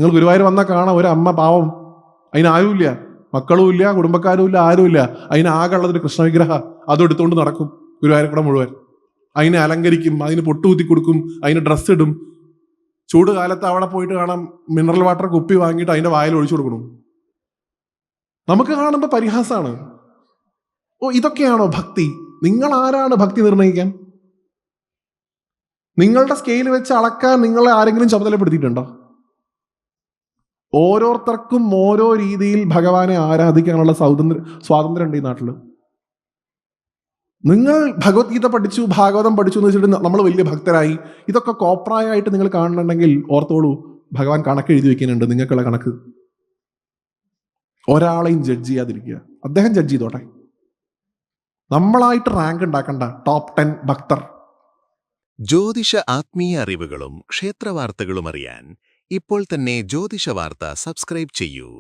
നിങ്ങൾ ഗുരുവായൂർ വന്നാൽ കാണാം ഒരു അമ്മ പാവം, അതിനാരുമില്ല, മക്കളും ഇല്ല, കുടുംബക്കാരും ഇല്ല, ആരുമില്ല. അതിനാകെ ഉള്ളതൊരു കൃഷ്ണവിഗ്രഹ, അതും എടുത്തുകൊണ്ട് നടക്കും ഗുരുവായൂർക്കുട മുഴുവൻ. അതിനെ അലങ്കരിക്കും, അതിന് പൊട്ടുകുത്തി കൊടുക്കും, അതിന് ഡ്രസ്സ് ഇടും. ചൂട് കാലത്ത് അവിടെ പോയിട്ട് കാണാം മിനറൽ വാട്ടർ കുപ്പി വാങ്ങിയിട്ട് അതിന്റെ വായിൽ ഒഴിച്ചു കൊടുക്കണം. നമുക്ക് കാണുമ്പോൾ പരിഹാസമാണ്. ഓ, ഇതൊക്കെയാണോ ഭക്തി? നിങ്ങൾ ആരാണ് ഭക്തി നിർണ്ണയിക്കാൻ? നിങ്ങളുടെ സ്കെയിൽ വെച്ച് അളക്കാൻ നിങ്ങളെ ആരെങ്കിലും ചുമതലപ്പെടുത്തിയിട്ടുണ്ടോ? ഓരോരുത്തർക്കും ഓരോ രീതിയിൽ ഭഗവാനെ ആരാധിക്കാനുള്ള സ്വാതന്ത്ര്യം ഉണ്ട് ഈ നാട്ടിൽ. നിങ്ങൾ ഭഗവത്ഗീത പഠിച്ചു, ഭാഗവതം പഠിച്ചു എന്ന് വെച്ചിട്ട് നമ്മൾ വലിയ ഭക്തരായി, ഇതൊക്കെ കോപ്രായമായിട്ട് നിങ്ങൾ കാണുന്നുണ്ടെങ്കിൽ ഓർത്തോളൂ, ഭഗവാൻ കണക്ക് എഴുതി വെക്കുന്നുണ്ട്, നിങ്ങൾക്കുള്ള കണക്ക്. ഒരാളെയും ജഡ്ജ് ചെയ്യാതിരിക്കുക, അദ്ദേഹം ജഡ്ജ് ചെയ്തോട്ടെ. നമ്മളായിട്ട് റാങ്ക് ഉണ്ടാക്കണ്ട, ടോപ്പ് 10 ഭക്തർ. ജ്യോതിഷ ആത്മീയ അറിവുകളും ക്ഷേത്രവാർത്തകളും അറിയാൻ ഇപ്പോൾ തന്നെ ജ്യോതിഷ വാർത്ത സബ്സ്ക്രൈബ് ചെയ്യൂ.